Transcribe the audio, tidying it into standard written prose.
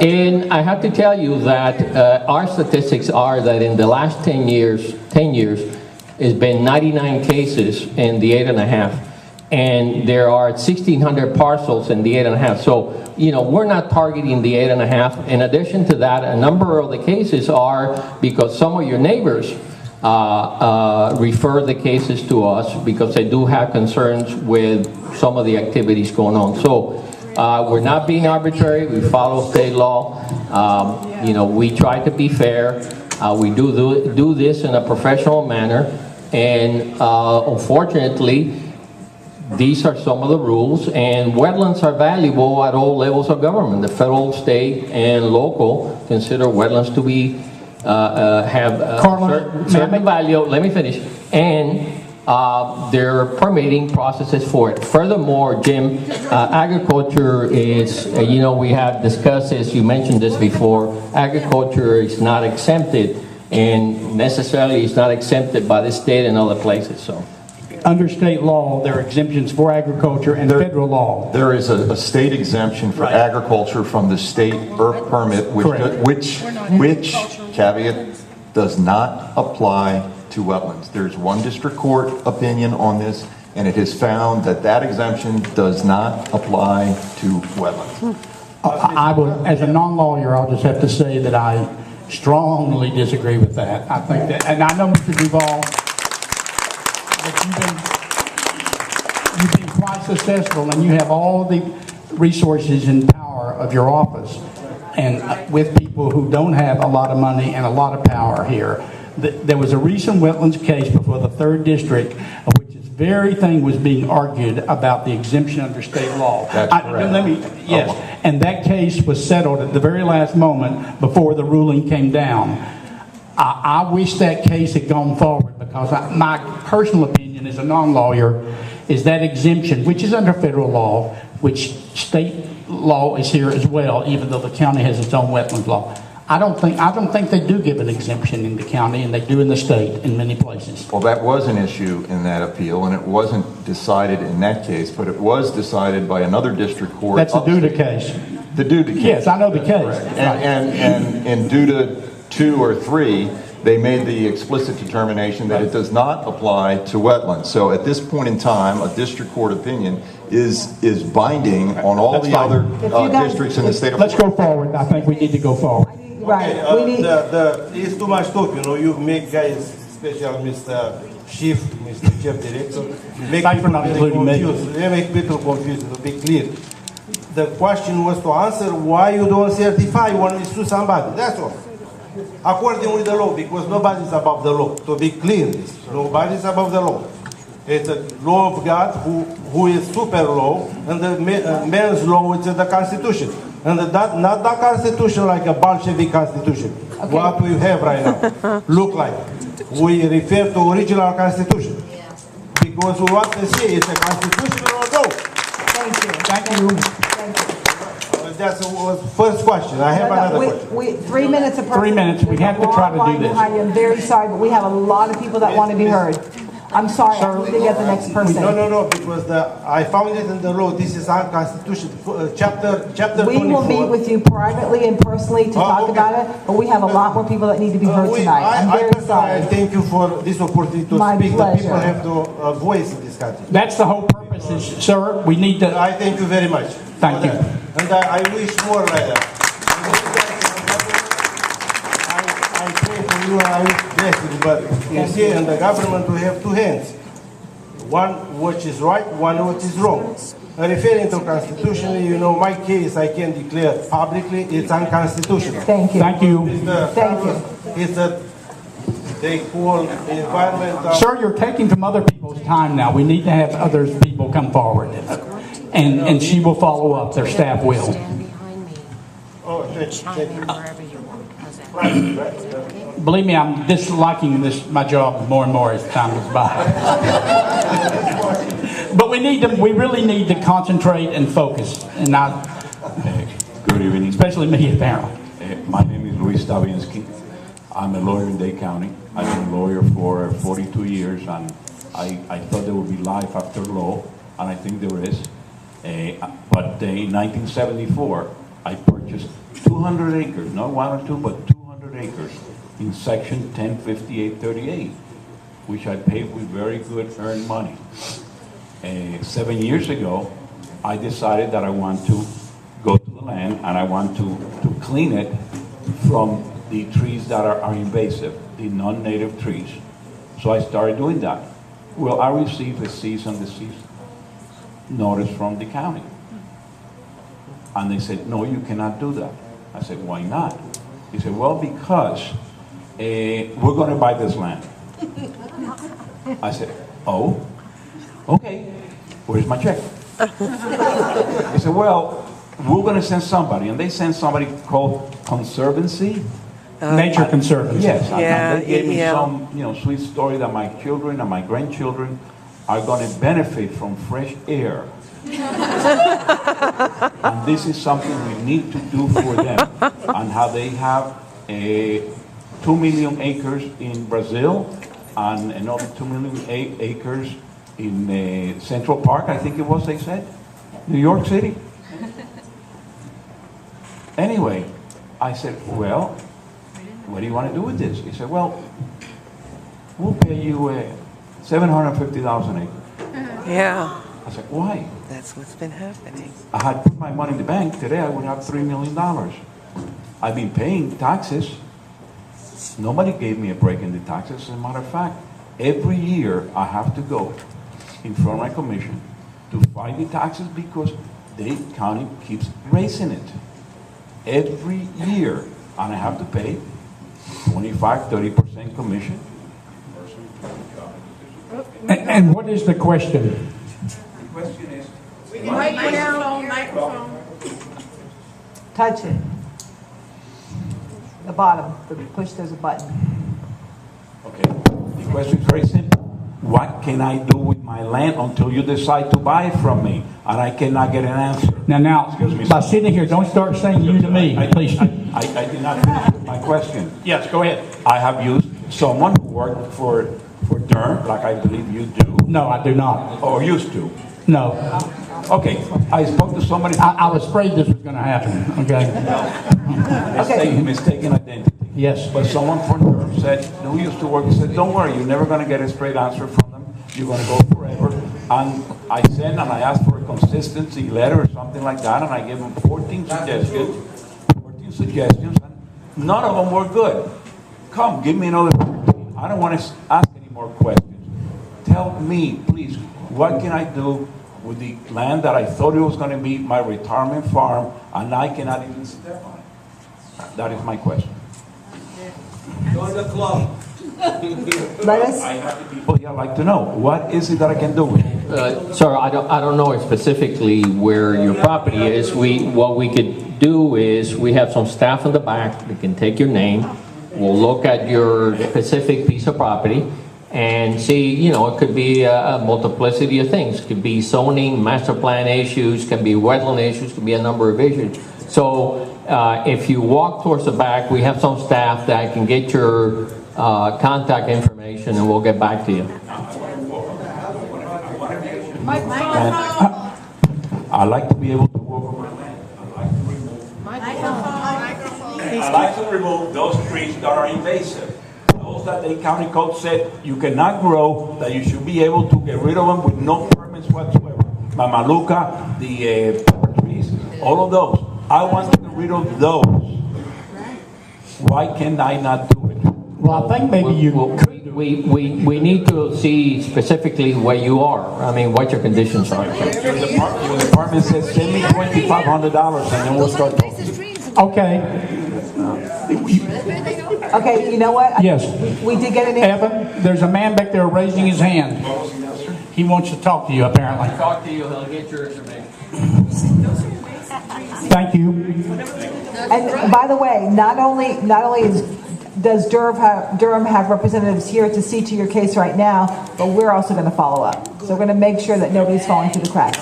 And I have to tell you that our statistics are that in the last 10 years, it's been 99 cases in the 8.5, and there are 1,600 parcels in the 8.5. So, you know, we're not targeting the 8.5. In addition to that, a number of the cases are because some of your neighbors refer the cases to us because they do have concerns with some of the activities going on. So we're not being arbitrary. We follow state law. You know, we try to be fair. We do this in a professional manner, and unfortunately, these are some of the rules, and wetlands are valuable at all levels of government. The federal, state, and local consider wetlands to be have certain value. Let me finish. And there are permitting processes for it. Furthermore, Jim, agriculture is, you know, we have discussed this, you mentioned this before, agriculture is not exempted, and necessarily it's not exempted by the state and other places. So, under state law, there are exemptions for agriculture, and federal law. There is a state exemption for agriculture from the state ERP permit, which caveat does not apply to wetlands. There's one district court opinion on this, and it has found that that exemption does not apply to wetlands. I would, as a non-lawyer, I'll just have to say that I strongly disagree with that. I think that, and I know, Mr. Duval, you've been quite successful, and you have all the resources and power of your office, and with people who don't have a lot of money and a lot of power here. There was a recent wetlands case before the 3rd District, of which this very thing was being argued about the exemption under state law. That's correct. Yes, and that case was settled at the very last moment before the ruling came down. I wish that case had gone forward, because my personal opinion as a non-lawyer is that exemption, which is under federal law, which state law is here as well, even though the county has its own wetlands law. I don't think they do give an exemption in the county, and they do in the state in many places. Well, that was an issue in that appeal, and it wasn't decided in that case, but it was decided by another district court. That's the Duda case. The Duda case. Yes, I know the case. And in Duda 2 or 3, they made the explicit determination that it does not apply to wetlands. So at this point in time, a district court opinion is binding on all the other districts in the state of Florida. Let's go forward. I think we need to go forward. Right. It's too much talk, you know. You make guys, especially Mr. Chief, Mr. Chief Director, make people confused, to be clear. The question was to answer why you don't certify when you sue somebody. That's all. According with the law, because nobody's above the law. To be clear, nobody's above the law. It's a law of God who is super law, and the man's law is the Constitution. And that, not the Constitution like a Bolshevik Constitution. Okay. What we have right now look like. We refer to original Constitution. Because we want to see it's a constitutional law. Thank you. Thank you. That's the first question. I have another question. 3 minutes of 3 minutes. We have to try to do this. I'm very sorry, but we have a lot of people that want to be heard. I'm sorry, I need to get the next person. No, because I found it in the law. This is our Constitution, chapter 24. We will meet with you privately and personally to talk about it, but we have a lot more people that need to be heard tonight. I'm very sorry. Thank you for this opportunity to speak. The people have to voice in this country. That's the whole purpose, sir. We need to... I thank you very much. Thank you. And I wish more like that. I pray for you and I wish blessings, but you see, in the government we have two hands. One which is right, one which is wrong. Referring to Constitution, you know, my case I can declare publicly it's unconstitutional. Thank you. Thank you. Thank you. It's a, they call environmental... Sir, you're taking from other people's time now. We need to have other people come forward. And she will follow up. Their staff will. Oh, thank you. Believe me, I'm disliking my job more and more as time goes by. But we really need to concentrate and focus, and not. Good evening. Especially me, apparently. My name is Luis Stavinsky. I'm a lawyer in Dade County. I've been a lawyer for 42 years, and I thought there would be life after law, and I think there is. But in 1974, I purchased 200 acres, not 1 or 2, but 200 acres in section 105838, which I paid with very good earned money. 7 years ago, I decided that I want to go to the land and I want to clean it from the trees that are invasive, the non-native trees. So I started doing that. Well, I received a cease and desist notice from the county. And they said, no, you cannot do that. I said, why not? He said, well, because we're going to buy this land. I said, oh, okay, where's my check? He said, well, we're going to send somebody. And they sent somebody called Conservancy. Nature Conservancy. Yes, Yeah, and they gave me yeah. some, sweet story that my children and my grandchildren are going to benefit from fresh air. And this is something we need to do for them. And how they have 2 million acres in Brazil and another 2 million acres in Central Park, I think it was, they said, New York City. Anyway, I said, well, what do you want to do with this? He said, well, we'll pay you $750,000 an acre. Yeah, I said, why? that's what's been happening. I had put my money in the bank. Today I would have $3 million. I've been paying taxes. Nobody gave me a break in the taxes. As a matter of fact, every year I have to go in front of my commission to fight the taxes because the county keeps raising it. Every year. And I have to pay 25-30% commission. And what is the question? The question is, Touch it. The bottom, push, there's a button. okay, the question is very simple. What can I do with my land until you decide to buy it from me? And I cannot get an answer. Now, Excuse me, by sir. sitting here, don't start saying you to me, please. I did not finish my question. Yes, go ahead. I have used someone who worked for DERM, like I believe you do, No, I do not. or used to. No. Okay, I spoke to somebody. I was afraid this was going to happen, okay? Mistaken identity. Yes. But someone from DERM said, who used to work, he said, don't worry, you're never going to get a straight answer from them. You're going to go forever. And I sent and I asked for a consistency letter or something like that, and I gave them 14 suggestions, and none of them were good. Come, give me another 14. I don't want to ask any more questions. Tell me, please, what can I do with the land that I thought it was going to be my retirement farm, and I cannot even step on it? That is my question. Join the club. Let us, I have the people here like to know, what is it that I can do with it? Sir, I don't know specifically where your property is. What we could do is, we have some staff in the back that can take your name. We'll look at your specific piece of property and see, it could be a multiplicity of things. Could be zoning, master plan issues, can be wetland issues, could be a number of issues. So if you walk towards the back, we have some staff that can get your contact information and we'll get back to you. I like to be able to walk over my land. I like to remove those trees that are invasive. Those that the county code said you cannot grow, that you should be able to get rid of them with no permits whatsoever. Mamaluca, the pepper trees, all of those. I want to get rid of those. Why can I not do it? Well, I think maybe you could. We need to see specifically where you are. I mean, what your conditions are. Your department says send me $2,500 and then we'll start talking. Okay. okay, you know what? Yes. We did get an answer. Evan, there's a man back there raising his hand. He wants to talk to you, apparently. Talk to you, he'll get your information. Thank you. And by the way, not only does Durham have representatives here to see to your case right now, but we're also going to follow up. So we're going to make sure that nobody's falling through the cracks.